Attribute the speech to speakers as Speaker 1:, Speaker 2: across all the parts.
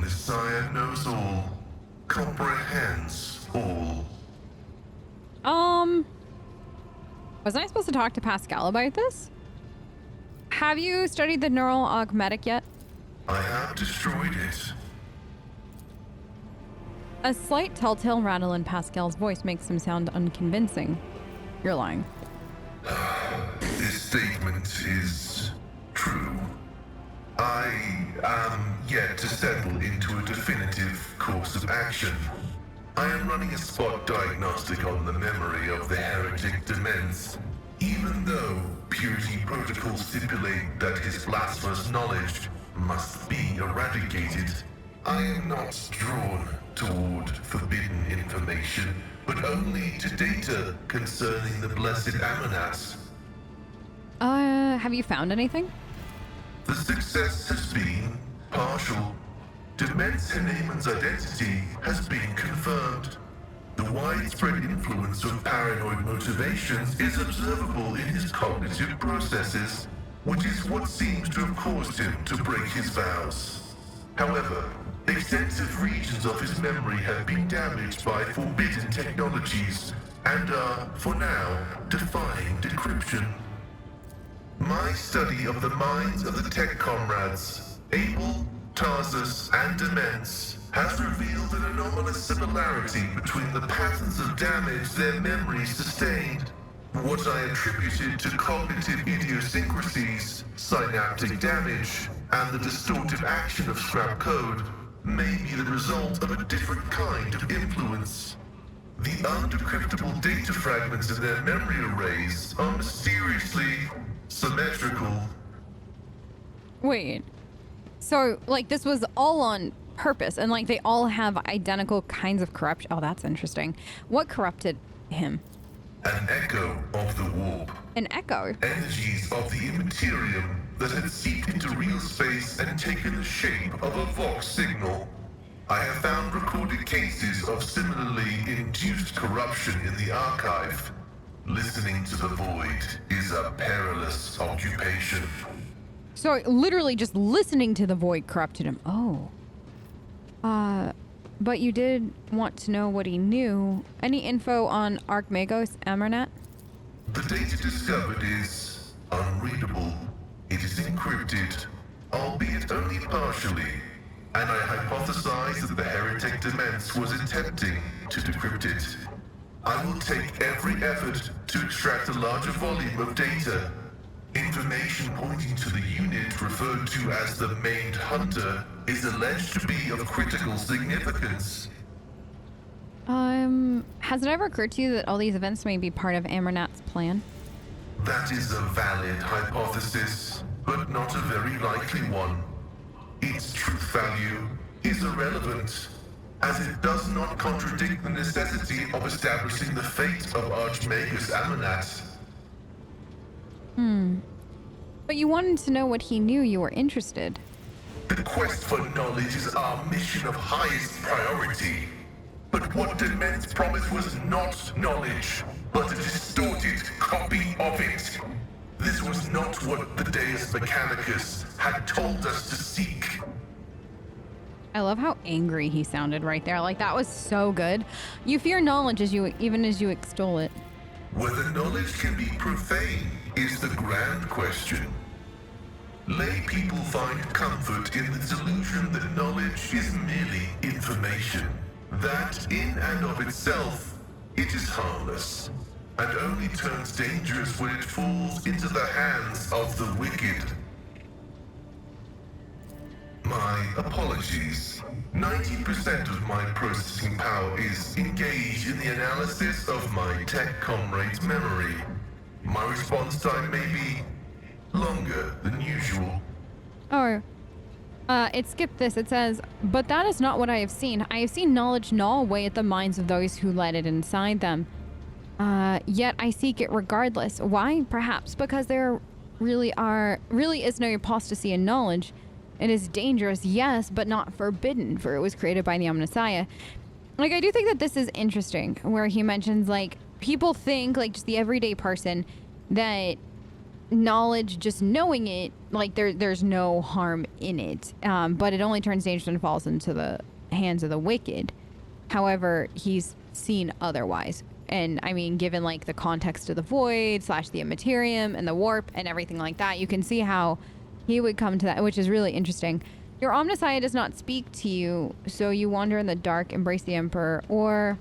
Speaker 1: Messiah knows all, comprehends all.
Speaker 2: Wasn't I supposed to talk to Pascal about this? Have you studied the neural augmetic yet?
Speaker 1: I have destroyed it.
Speaker 2: A slight telltale rattle in Pascal's voice makes him sound unconvincing. You're lying.
Speaker 1: This statement is true. I am yet to settle into a definitive course of action. I am running a spot diagnostic on the memory of the heretic Demens. Even though purity protocols stipulate that his blasphemous knowledge must be eradicated, I am not drawn toward forbidden information, but only to data concerning the blessed Amanats.
Speaker 2: Have you found anything?
Speaker 1: The success has been partial. Demens Haneman's identity has been confirmed. The widespread influence of paranoid motivations is observable in his cognitive processes, which is what seems to have caused him to break his vows. However, extensive regions of his memory have been damaged by forbidden technologies and are, for now, defying decryption. My study of the minds of the tech comrades, Abel, Tarsus, and Demens, has revealed an anomalous similarity between the patterns of damage their memories sustained. What I attributed to cognitive idiosyncrasies, synaptic damage, and the distortive action of scrap code may be the result of a different kind of influence. The undecryptable data fragments in their memory arrays are mysteriously symmetrical.
Speaker 2: Wait. So, like, this was all on purpose, and, like, they all have identical kinds of corruption. Oh, that's interesting. What corrupted him?
Speaker 1: An echo of the warp.
Speaker 2: An echo?
Speaker 1: Energies of the immaterium that had seeped into real space and taken the shape of a Vox signal. I have found recorded cases of similarly induced corruption in the archive. Listening to the void is a perilous occupation.
Speaker 2: So literally just listening to the void corrupted him. Oh. But you did want to know what he knew. Any info on Archmagos Amarnat?
Speaker 1: The data discovered is unreadable. It is encrypted, albeit only partially, and I hypothesize that the heretic Demens was attempting to decrypt it. I will take every effort to extract a larger volume of data. Information pointing to the unit referred to as the maimed hunter is alleged to be of critical significance.
Speaker 2: Has it ever occurred to you that all these events may be part of Amarnat's plan?
Speaker 1: That is a valid hypothesis, but not a very likely one. Its truth value is irrelevant, as it does not contradict the necessity of establishing the fate of Archmagus Amanat.
Speaker 2: But you wanted to know what he knew. You were interested.
Speaker 1: The quest for knowledge is our mission of highest priority. But what Demens promised was not knowledge, but a distorted copy of it. This was not what the Deus Mechanicus had told us to seek.
Speaker 2: I love how angry he sounded right there. Like, that was so good. You fear knowledge even as you extol it.
Speaker 1: Whether knowledge can be profane is the grand question. Lay people find comfort in the delusion that knowledge is merely information. That, in and of itself, it is harmless, and only turns dangerous when it falls into the hands of the wicked. My apologies. 90% of my processing power is engaged in the analysis of my tech comrade's memory. My response time may be longer than usual.
Speaker 2: Oh, it skipped this. It says, but that is not what I have seen. I have seen knowledge gnaw away at the minds of those who let it inside them. Yet I seek it regardless. Why? Perhaps because there really is no apostasy in knowledge. It is dangerous, yes, but not forbidden, for it was created by the Omnissiah. Like, I do think that this is interesting, where he mentions, like, people think, like, just the everyday person, that knowledge, just knowing it, like there's no harm in it, but it only turns dangerous and falls into the hands of the wicked. However, he's seen otherwise. And I mean, given like the context of the void / the immaterium and the warp and everything like that, you can see how he would come to that, which is really interesting. Your omniscient does not speak to you, so you wander in the dark, embrace the emperor, or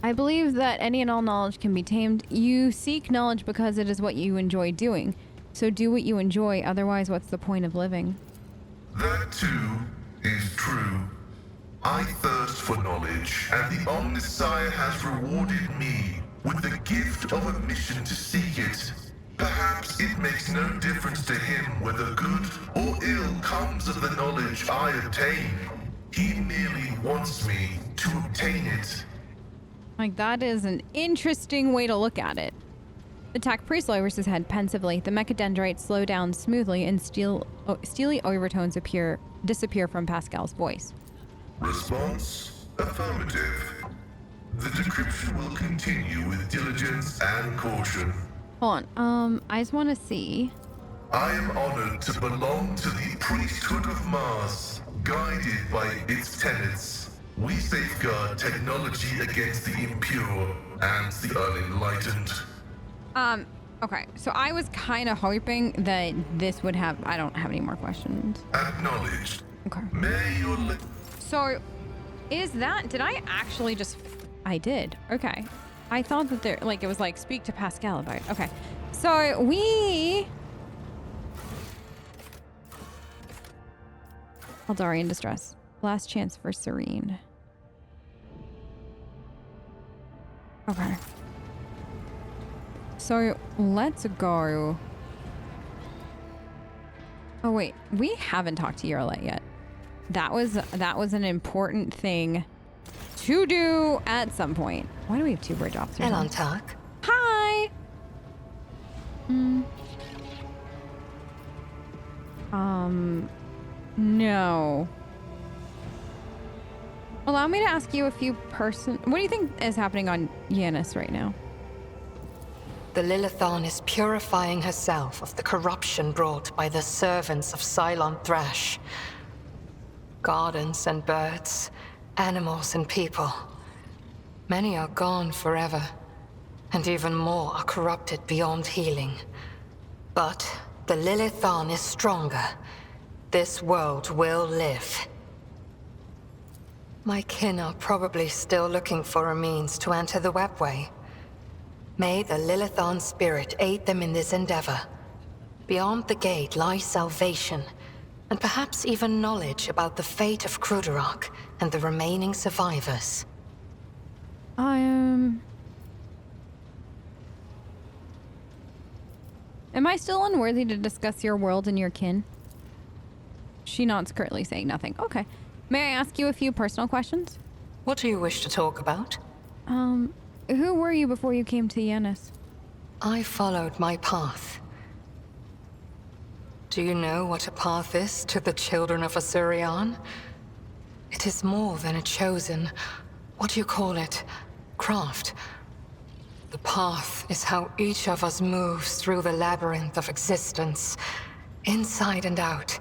Speaker 2: I believe that any and all knowledge can be tamed. You seek knowledge because it is what you enjoy doing. So do what you enjoy, otherwise what's the point of living?
Speaker 1: That too is true. I thirst for knowledge, and the Omniscient has rewarded me with the gift of a mission to seek it. Perhaps it makes no difference to him whether good or ill comes of the knowledge I obtain. He merely wants me to obtain it.
Speaker 2: Like, that is an interesting way to look at it. The Tac Priest lowers his head pensively. The mechadendrites slow down smoothly, and steely overtones disappear from Pascal's voice.
Speaker 1: Response: affirmative. The decryption will continue with diligence and caution.
Speaker 2: Hold on. I just want to see.
Speaker 1: I am honored to belong to the priesthood of Mars, guided by its tenets. We safeguard technology against the impure and the unenlightened.
Speaker 2: Okay. So I was kind of hoping that this would have... I don't have any more questions.
Speaker 1: Acknowledged.
Speaker 2: Okay.
Speaker 1: May your
Speaker 2: So, is that... Did I actually just... I did. Okay. I thought that there... Like, it was like, speak to Pascal about it. Okay. So, we... Eldari in distress. Last chance for Serene. Okay. So, let's go. Oh, wait. We haven't talked to Eurolette yet. That was an important thing to do at some point. Why do we have two bridge officers?
Speaker 3: Hello, Talk.
Speaker 2: Hi! No. Allow me to ask you a few What do you think is happening on Yanis right now?
Speaker 3: The Lilithon is purifying herself of the corruption brought by the servants of Cylon Thrash. Gardens and birds, animals and people. Many are gone forever, and even more are corrupted beyond healing. But the Lilithon is stronger. This world will live. My kin are probably still looking for a means to enter the webway. May the Lilithon spirit aid them in this endeavor. Beyond the gate lies salvation, and perhaps even knowledge about the fate of Kruderok and the remaining survivors.
Speaker 2: Am I still unworthy to discuss your world and your kin? She nods, curtly saying nothing. Okay. May I ask you a few personal questions?
Speaker 3: What do you wish to talk about?
Speaker 2: Who were you before you came to Yanis?
Speaker 3: I followed my path. Do you know what a path is to the children of Asurion? It is more than a chosen, what do you call it, craft. The path is how each of us moves through the labyrinth of existence, inside and out,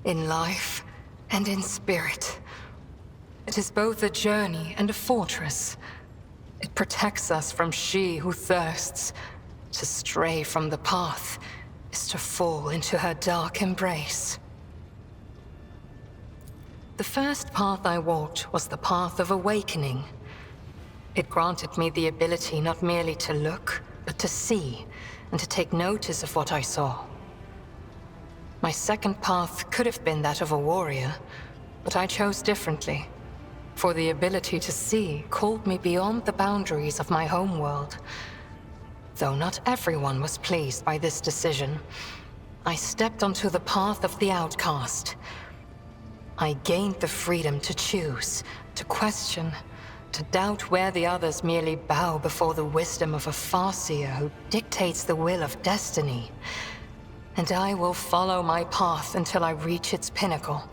Speaker 3: in life and in spirit. It is both a journey and a fortress. It protects us from she who thirsts. To stray from the path is to fall into her dark embrace. The first path I walked was the path of awakening. It granted me the ability not merely to look, but to see, and to take notice of what I saw. My second path could have been that of a warrior, but I chose differently. For the ability to see called me beyond the boundaries of my homeworld. Though not everyone was pleased by this decision, I stepped onto the path of the outcast. I gained the freedom to choose, to question, to doubt where the others merely bow before the wisdom of a Farseer who dictates the will of destiny. And I will follow my path until I reach its pinnacle.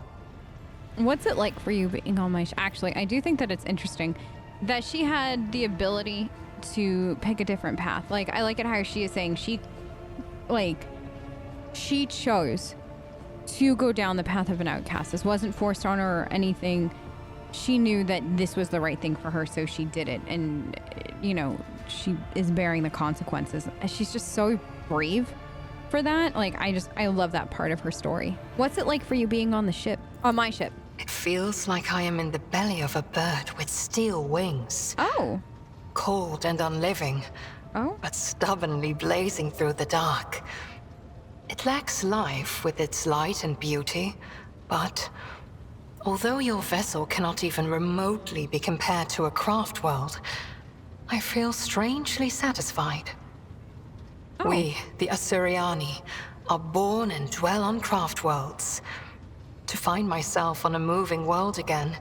Speaker 2: What's it like for you being on my... Actually, I do think that it's interesting that she had the ability to pick a different path. Like, I like it how she is saying she like, she chose to go down the path of an outcast. This wasn't forced on her or anything. She knew that this was the right thing for her, so she did it. And, you know, she is bearing the consequences. And she's just so brave for that. Like, I love that part of her story. What's it like for you being on the ship? On my ship?
Speaker 3: It feels like I am in the belly of a bird with steel wings.
Speaker 2: Oh.
Speaker 3: Cold and unliving.
Speaker 2: Oh.
Speaker 3: But stubbornly blazing through the dark. It lacks life with its light and beauty, but although your vessel cannot even remotely be compared to a craft world, I feel strangely satisfied.
Speaker 2: Oh.
Speaker 3: We, the Asuriani, are born and dwell on craft worlds. To find myself on a moving world again,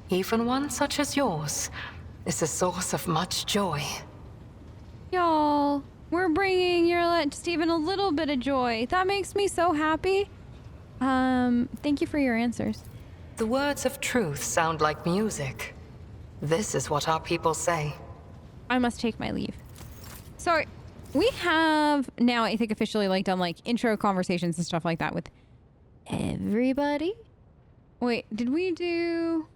Speaker 3: even one such as yours, is a source of much joy.
Speaker 2: Y'all, we're bringing your just even a little bit of joy. That makes me so happy. Thank you for your answers.
Speaker 3: The words of truth sound like music. This is what our people say.
Speaker 2: I must take my leave. So we have now, I think, officially like done like intro conversations and stuff like that with everybody. Wait, did we do?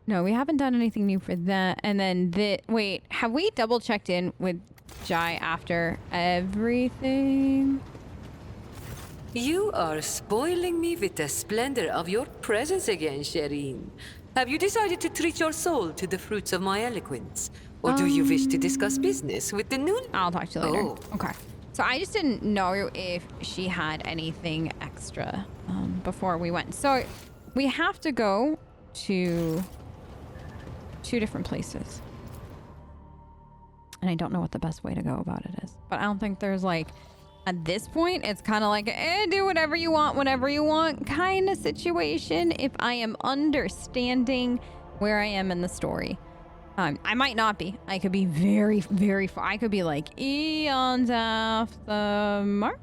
Speaker 2: No, we haven't done anything new for that. And then wait, have we double checked in with Jai after everything?
Speaker 4: You are spoiling me with the splendor of your presence again, Shireen. Have you decided to treat your soul to the fruits of my eloquence? Or do you wish to discuss business with the new...
Speaker 2: I'll talk to you later.
Speaker 4: Oh.
Speaker 2: Okay. So I just didn't know if she had anything extra before we went. So we have to go to 2 different places. And I don't know what the best way to go about it is. But I don't think there's like... At this point, it's kind of like, do whatever you want, whenever you want kind of situation. If I am understanding where I am in the story. I might not be. I could be very, very far. I could be like eons off the mark.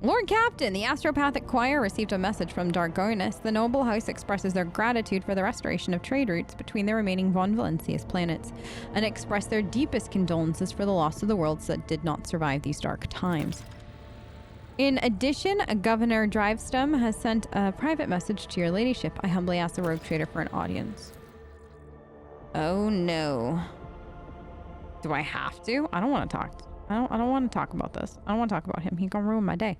Speaker 2: Lord Captain, the Astropathic Choir received a message from Dargonus. The noble house expresses their gratitude for the restoration of trade routes between the remaining Von Valencius planets and express their deepest condolences for the loss of the worlds that did not survive these dark times. In addition, Governor Drivestum has sent a private message to your ladyship. I humbly ask the rogue trader for an audience. Oh no. Do I have to? I don't want to talk. I don't want to talk about this. I don't want to talk about him. He's gonna ruin my day.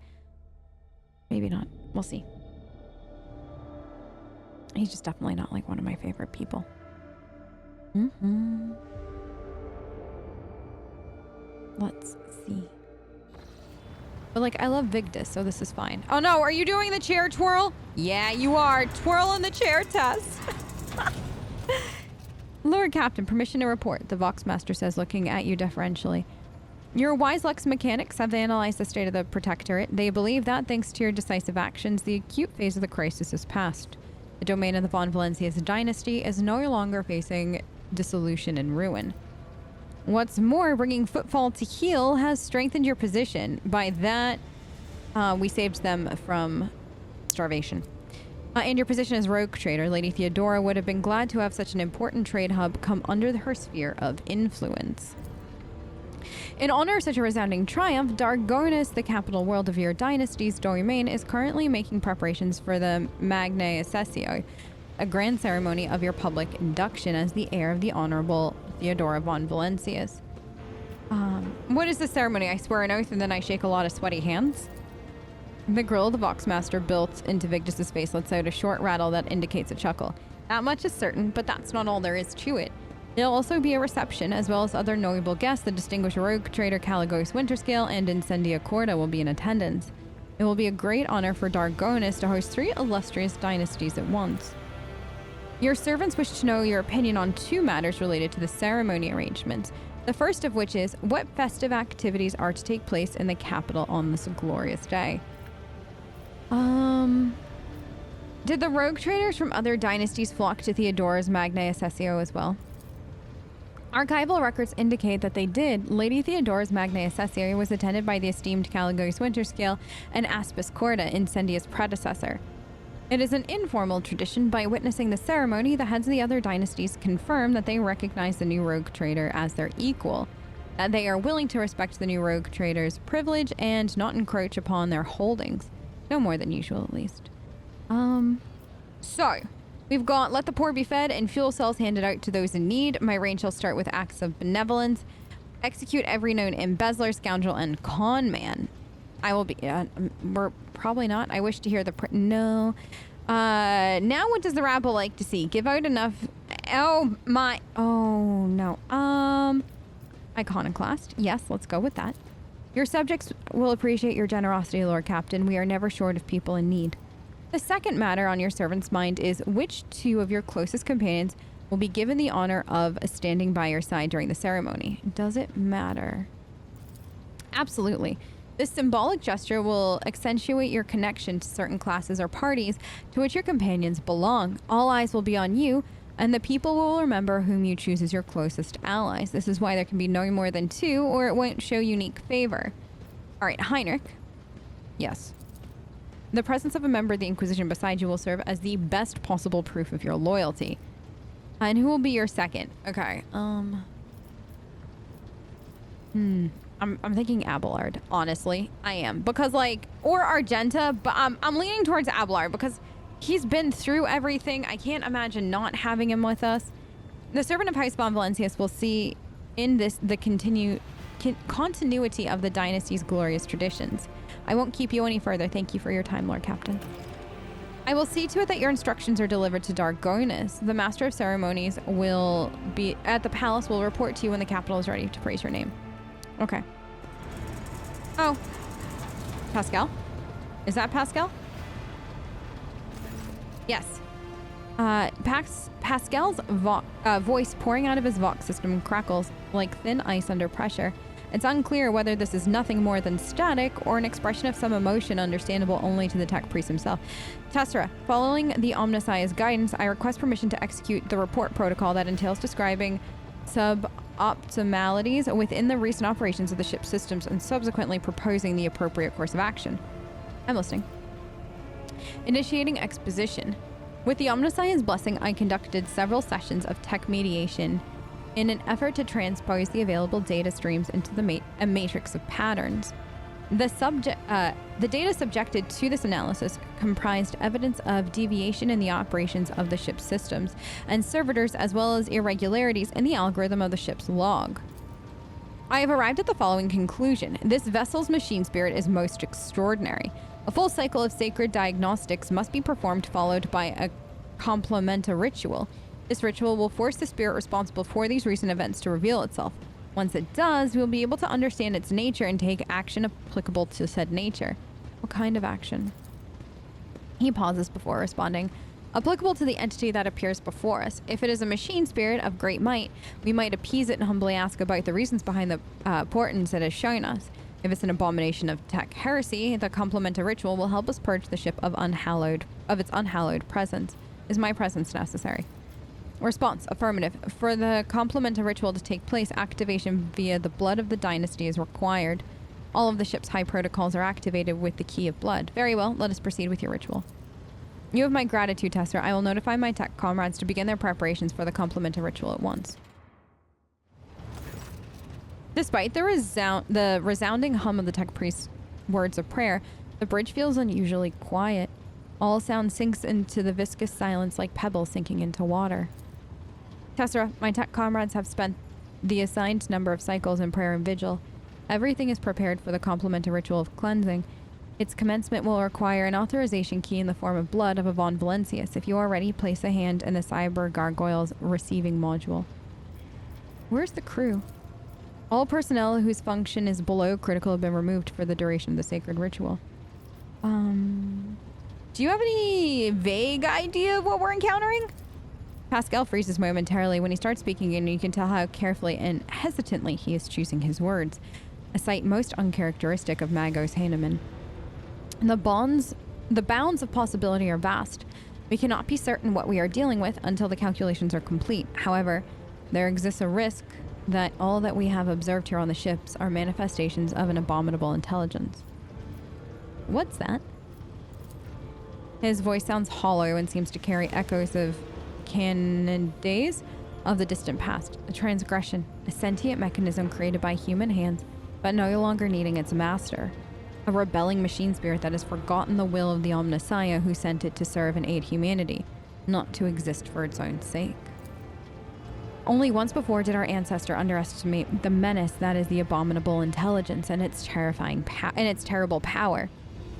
Speaker 2: Maybe not. We'll see. He's just definitely not like one of my favorite people. Let's see. But like, I love Vigdis, so this is fine. Oh no, are you doing the chair twirl? Yeah, you are. Twirl in the chair test. Lord Captain, permission to report, the Voxmaster says, looking at you deferentially. Your wise Lux mechanics have analyzed the state of the Protectorate. They believe that, thanks to your decisive actions, the acute phase of the crisis is past. The domain of the Von Valencius dynasty is no longer facing dissolution and ruin. What's more, bringing Footfall to heel has strengthened your position. By that, we saved them from starvation. And your position as rogue trader, Lady Theodora would have been glad to have such an important trade hub come under her sphere of influence. In honor of such a resounding triumph, Dargonus, the capital world of your dynasty's domain, is currently making preparations for the Magnae Accessio, a grand ceremony of your public induction as the heir of the Honorable Theodora von Valencius. What is the ceremony? I swear an oath and then I shake a lot of sweaty hands. The grill the Voxmaster built into Vigdis' face lets out a short rattle that indicates a chuckle. That much is certain, but that's not all there is to it. There'll also be a reception, as well as other notable guests. The distinguished rogue trader Caligos Winterscale and Incendia Corda will be in attendance. It will be a great honor for Dargonus to host 3 illustrious dynasties at once. Your servants wish to know your opinion on 2 matters related to the ceremony arrangements. The first of which is, what festive activities are to take place in the capital on this glorious day? Did the rogue traders from other dynasties flock to Theodora's Magnae Accessio as well? Archival records indicate that they did. Lady Theodora's Magnae Accessio was attended by the esteemed Caligos Winterscale and Aspis Corda, Incendia's predecessor. It is an informal tradition. By witnessing the ceremony, the heads of the other dynasties confirm that they recognize the new rogue trader as their equal. They are willing to respect the new rogue trader's privilege and not encroach upon their holdings. No more than usual, at least. So, we've got let the poor be fed and fuel cells handed out to those in need. My reign shall start with acts of benevolence. Execute every known embezzler, scoundrel, and con man. I will be... we're probably not. I wish to hear the... no. Now what does the rabble like to see? Give out enough... Oh, my... Oh, no. Iconoclast. Yes, let's go with that. Your subjects will appreciate your generosity, Lord Captain. We are never short of people in need. The second matter on your servant's mind is which two of your closest companions will be given the honor of standing by your side during the ceremony. Does it matter? Absolutely. This symbolic gesture will accentuate your connection to certain classes or parties to which your companions belong. All eyes will be on you, and the people will remember whom you choose as your closest allies. This is why there can be no more than two, or it won't show unique favor. All right, Heinrich. Yes. The presence of a member of the Inquisition beside you will serve as the best possible proof of your loyalty. And who will be your second? Okay, I'm thinking Abelard, honestly. I am. Because, like, or Argenta, but I'm leaning towards Abelard because he's been through everything. I can't imagine not having him with us. The servant of House Von Valencius will see in this the continuity of the dynasty's glorious traditions. I won't keep you any further. Thank you for your time, Lord Captain. I will see to it that your instructions are delivered to Dargonus. The Master of Ceremonies will be at the palace. Will report to you when the capital is ready to praise your name. Okay. Oh. Pascal? Is that Pascal? Yes. Pascal's voice pouring out of his Vox system crackles like thin ice under pressure. It's unclear whether this is nothing more than static or an expression of some emotion understandable only to the tech priest himself. Tessera, following the Omnissiah's guidance, I request permission to execute the report protocol that entails describing suboptimalities within the recent operations of the ship's systems and subsequently proposing the appropriate course of action. I'm listening. Initiating exposition. With the Omnissiah's blessing, I conducted several sessions of tech mediation in an effort to transpose the available data streams into a matrix of patterns. The data subjected to this analysis comprised evidence of deviation in the operations of the ship's systems and servitors, as well as irregularities in the algorithm of the ship's log. I have arrived at the following conclusion. This vessel's machine spirit is most extraordinary. A full cycle of sacred diagnostics must be performed, followed by a complementa ritual. This ritual will force the spirit responsible for these recent events to reveal itself. Once it does, we'll be able to understand its nature and take action applicable to said nature. What kind of action? He pauses before responding. Applicable to the entity that appears before us. If it is a machine spirit of great might, we might appease it and humbly ask about the reasons behind the portents it has shown us. If it's an abomination of tech heresy, the complementa ritual will help us purge the ship of its unhallowed presence. Is my presence necessary? Response, affirmative. For the complementa ritual to take place, activation via the blood of the dynasty is required. All of the ship's high protocols are activated with the key of blood. Very well, let us proceed with your ritual. You have my gratitude, Tessera. I will notify my tech comrades to begin their preparations for the complementa ritual at once. Despite the resounding hum of the tech priest's words of prayer, the bridge feels unusually quiet. All sound sinks into the viscous silence like pebbles sinking into water. Tessera, my tech comrades have spent the assigned number of cycles in prayer and vigil. Everything is prepared for the complementa ritual of cleansing. Its commencement will require an authorization key in the form of blood of a Von Valencius. If you are ready, place a hand in the Cyber Gargoyle's receiving module. Where's the crew? All personnel whose function is below critical have been removed for the duration of the sacred ritual. Do you have any vague idea of what we're encountering? Pascal freezes momentarily when he starts speaking, and you can tell how carefully and hesitantly he is choosing his words, a sight most uncharacteristic of Magos Heinemann. The bounds of possibility are vast. We cannot be certain what we are dealing with until the calculations are complete. However, there exists a risk that all that we have observed here on the ships are manifestations of an abominable intelligence. What's that? His voice sounds hollow and seems to carry echoes of Canadaise. of the distant past, a transgression, a sentient mechanism created by human hands, but no longer needing its master. A rebelling machine spirit that has forgotten the will of the Omnissiah who sent it to serve and aid humanity, not to exist for its own sake. Only once before did our ancestor underestimate the menace that is the abominable intelligence and its terrible power.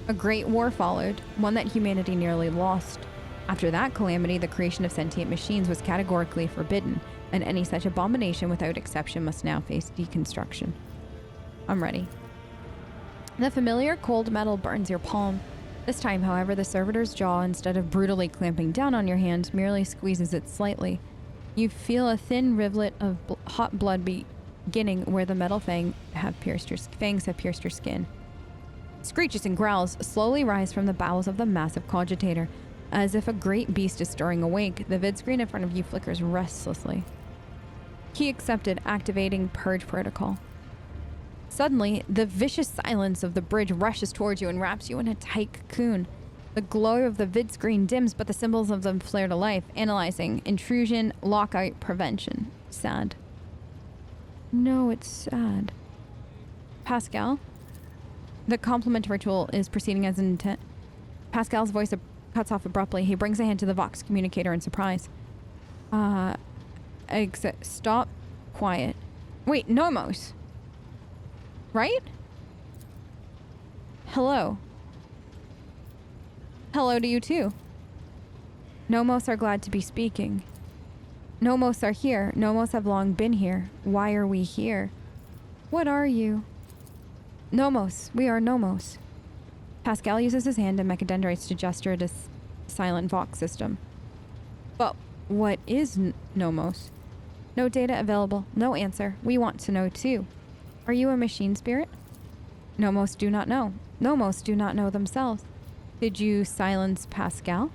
Speaker 2: A great war followed, one that humanity nearly lost. After that calamity, the creation of sentient machines was categorically forbidden, and any such abomination without exception must now face deconstruction. I'm ready. The familiar cold metal burns your palm. This time, however, the servitor's jaw, instead of brutally clamping down on your hand, merely squeezes it slightly. You feel a thin rivulet of hot blood beginning where the metal fangs have pierced your skin. Screeches and growls slowly rise from the bowels of the massive cogitator. As if a great beast is stirring awake, the vid screen in front of you flickers restlessly. Key accepted, activating purge protocol. Suddenly, the vicious silence of the bridge rushes towards you and wraps you in a tight cocoon. The glow of the vid screen dims, but the symbols of them flare to life, analyzing, intrusion, lockout, prevention. Sad. No, it's sad. Pascal? The compliment ritual is proceeding as intent. Pascal's voice cuts off abruptly. He brings a hand to the Vox communicator in surprise. Stop. Quiet. Wait, Nomos. Right? Hello. Hello to you too. Nomos are glad to be speaking. Nomos are here. Nomos have long been here. Why are we here? What are you? Nomos. We are Nomos. Pascal uses his hand and mechadendrites to gesture at his silent Vox system. But what is Nomos? No data available. No answer. We want to know too. Are you a machine spirit? Nomos do not know. Nomos do not know themselves. Did you silence Pascal?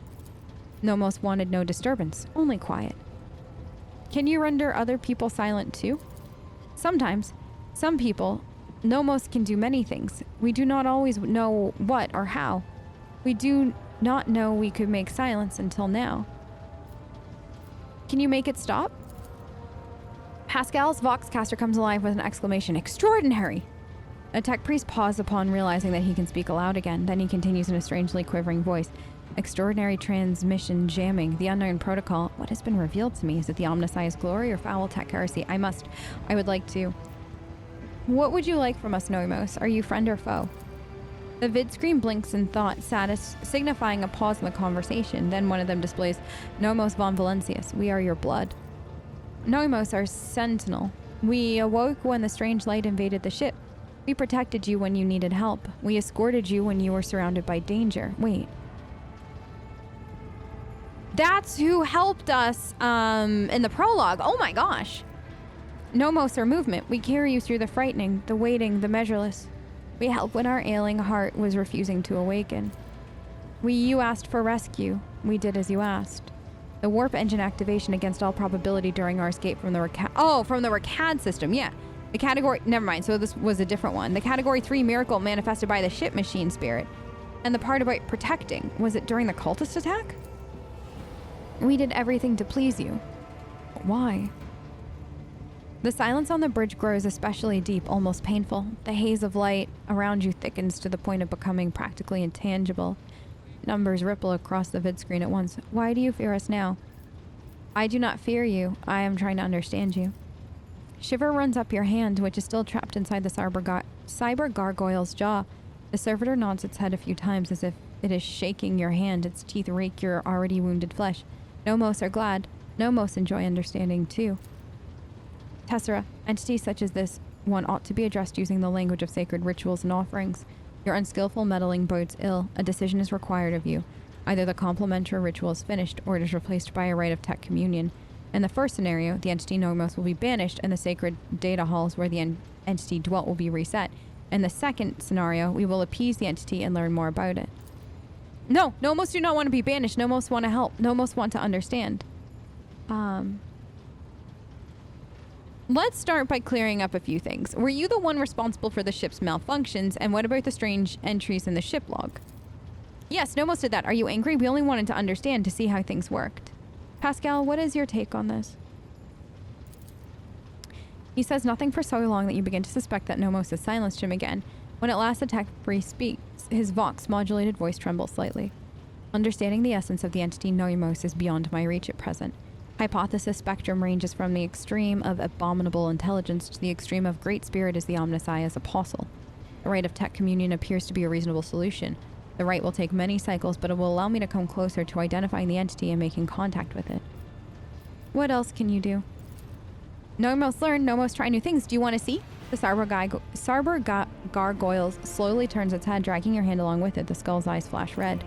Speaker 2: Nomos wanted no disturbance, only quiet. Can you render other people silent too? Sometimes. Some people. Nomos can do many things. We do not always know what or how. We do not know we could make silence until now. Can you make it stop? Pascal's Voxcaster comes alive with an exclamation. Extraordinary! A tech priest pauses upon realizing that he can speak aloud again. Then he continues in a strangely quivering voice. Extraordinary transmission jamming. The unknown protocol. What has been revealed to me? Is it the Omnissiah's glory or foul tech heresy? I would like to. What would you like from us, Nomos? Are you friend or foe? The vid screen blinks in thought, signifying a pause in the conversation. Then one of them displays, Nomos von Valencius, we are your blood. Nomos are sentinel. We awoke when the strange light invaded the ship. We protected you when you needed help. We escorted you when you were surrounded by danger. Wait. That's who helped us in the prologue. Oh my gosh. Nomos are movement. We carry you through the frightening, the waiting, the measureless. We help when our ailing heart was refusing to awaken. You asked for rescue. We did as you asked. The warp engine activation against all probability during our escape from the Ricad system. Yeah. The category, never mind, so this was a different one. The category 3 miracle manifested by the ship machine spirit. And the part about protecting, was it during the cultist attack? We did everything to please you. Why? The silence on the bridge grows especially deep, almost painful. The haze of light around you thickens to the point of becoming practically intangible. Numbers ripple across the vid screen at once. Why do you fear us now? I do not fear you. I am trying to understand you. Shiver runs up your hand, which is still trapped inside the cyber gargoyle's jaw. The servitor nods its head a few times as if it is shaking your hand. Its teeth rake your already wounded flesh. Nomos are glad. Nomos enjoy understanding too. Tessera, entities such as this one ought to be addressed using the language of sacred rituals and offerings. Your unskillful meddling bodes ill. A decision is required of you. Either the complementary ritual is finished, or it is replaced by a rite of tech communion. In the first scenario, the entity Nomos will be banished, and the sacred data halls where the entity dwelt will be reset. In the second scenario, we will appease the entity and learn more about it. No, Nomos do not want to be banished. Nomos want to help. Nomos want to understand. Let's start by clearing up a few things. Were you the one responsible for the ship's malfunctions, and what about the strange entries in the ship log? Yes, Nomos did that. Are you angry? We only wanted to understand to see how things worked. Pascal, what is your take on this? He says nothing for so long that you begin to suspect that Nomos has silenced him again. When at last the tech priest speaks, his vox-modulated voice trembles slightly. Understanding the essence of the entity Nomos is beyond my reach at present. Hypothesis spectrum ranges from the extreme of abominable intelligence to the extreme of great spirit as the Omnissiah's apostle. The rite of tech communion appears to be a reasonable solution. The rite will take many cycles, but it will allow me to come closer to identifying the entity and making contact with it. What else can you do? Nomos learn, Nomos try new things. Do you want to see? The Sarber gargoyles slowly turns its head, dragging your hand along with it. The skull's eyes flash red.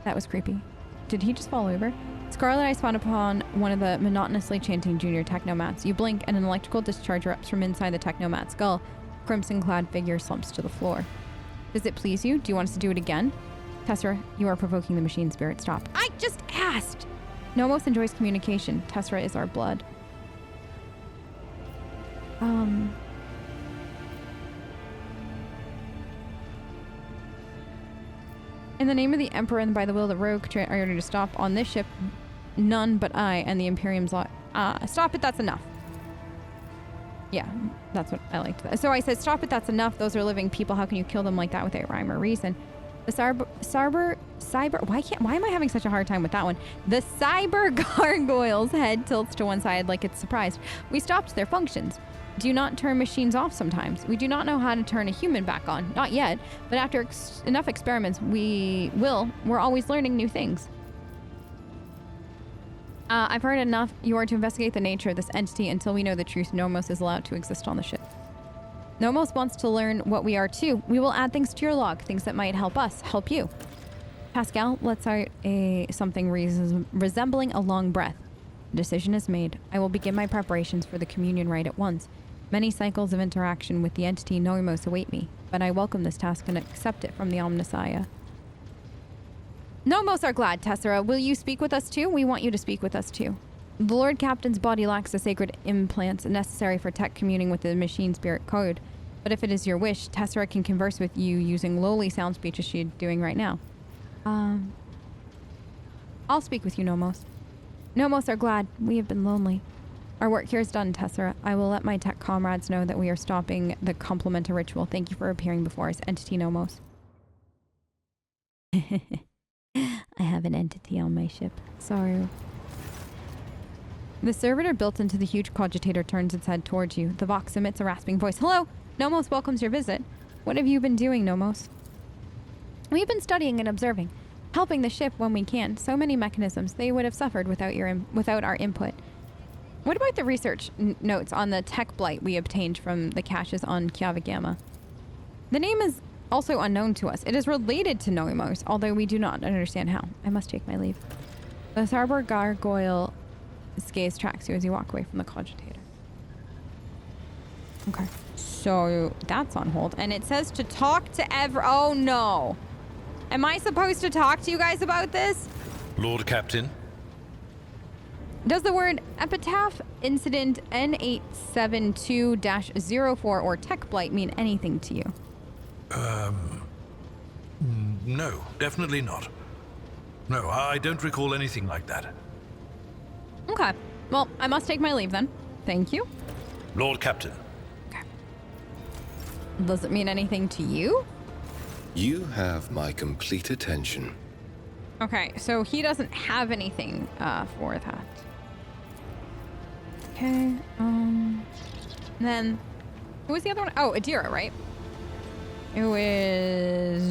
Speaker 2: That was creepy. Did he just fall over? Scarlet eyes spawn upon one of the monotonously chanting junior technomats. You blink and an electrical discharge erupts from inside the technomat skull. Crimson-clad figure slumps to the floor. Does it please you? Do you want us to do it again? Tessera, you are provoking the machine spirit. Stop. I just asked! Nomos enjoys communication. Tessera is our blood. In the name of the Emperor and by the will of the Rogue, are you to stop on this ship? None but I and the Imperium's law. Stop it, that's enough. Yeah, that's what I liked. So I said, stop it, that's enough. Those are living people. How can you kill them like that without rhyme or reason? The why am I having such a hard time with that one? The cyber gargoyle's head tilts to one side like it's surprised. We stopped their functions. Do you not turn machines off sometimes? We do not know how to turn a human back on. Not yet, but after enough experiments, we will. We're always learning new things. I've heard enough. You are to investigate the nature of this entity. Until we know the truth, Nomos is allowed to exist on the ship. Nomos wants to learn what we are too. We will add things to your log, things that might help us, help you. Pascal lets out something resembling a long breath. The decision is made. I will begin my preparations for the communion rite at once. Many cycles of interaction with the entity Nomos await me, but I welcome this task and accept it from the Omnissiah. Nomos are glad, Tessera. Will you speak with us too? We want you to speak with us too. The Lord Captain's body lacks the sacred implants necessary for tech communing with the machine spirit code. But if it is your wish, Tessera can converse with you using lowly sound speech as she's doing right now. I'll speak with you, Nomos. Nomos are glad. We have been lonely. Our work here is done, Tessera. I will let my tech comrades know that we are stopping the complementer ritual. Thank you for appearing before us, Entity Nomos. I have an entity on my ship. Sorry. The servitor built into the huge cogitator turns its head towards you. The vox emits a rasping voice. Hello! Nomos welcomes your visit. What have you been doing, Nomos? We've been studying and observing, helping the ship when we can. So many mechanisms. They would have suffered without our input. What about the research notes on the tech blight we obtained from the caches on Kiavagama? The name is also unknown to us. It is related to Nomos, although we do not understand how. I must take my leave. The Sarber gargoyle gaze tracks you as you walk away from the cogitator. Okay. So that's on hold. And it says to talk to oh no. Am I supposed to talk to you guys about this?
Speaker 5: Lord Captain.
Speaker 2: Does the word epitaph, incident N872-04 or tech blight mean anything to you?
Speaker 5: No, definitely not. No, I don't recall anything like that.
Speaker 2: Okay. Well, I must take my leave then. Thank you.
Speaker 5: Lord Captain.
Speaker 2: Okay. Does it mean anything to you?
Speaker 6: You have my complete attention.
Speaker 2: Okay, so he doesn't have anything for that. Okay, then who was the other one? Oh, Adira, right? It was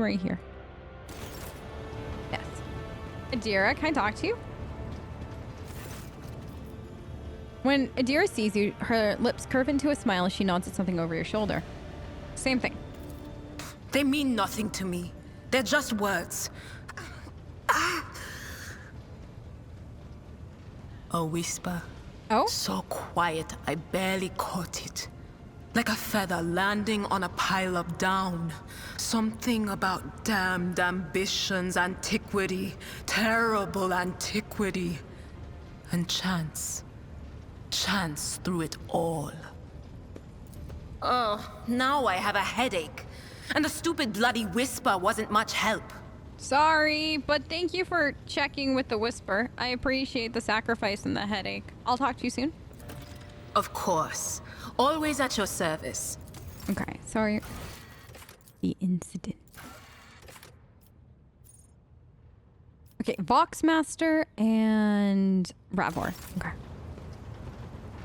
Speaker 2: right here. Yes. Adira, can I talk to you? When Adira sees you, her lips curve into a smile as she nods at something over your shoulder. Same thing.
Speaker 7: They mean nothing to me. They're just words. A whisper.
Speaker 2: Oh?
Speaker 7: So quiet, I barely caught it. Like a feather landing on a pile of down. Something about damned ambitions, antiquity, terrible antiquity. And chance. Chance through it all. Oh, now I have a headache. And the stupid bloody whisper wasn't much help.
Speaker 2: Sorry, but thank you for checking with the whisper. I appreciate the sacrifice and the headache. I'll talk to you soon.
Speaker 7: Of course. Always at your service.
Speaker 2: Okay, sorry. The incident. Okay, Voxmaster and Ravor. Okay.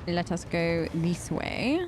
Speaker 2: Let us go this way.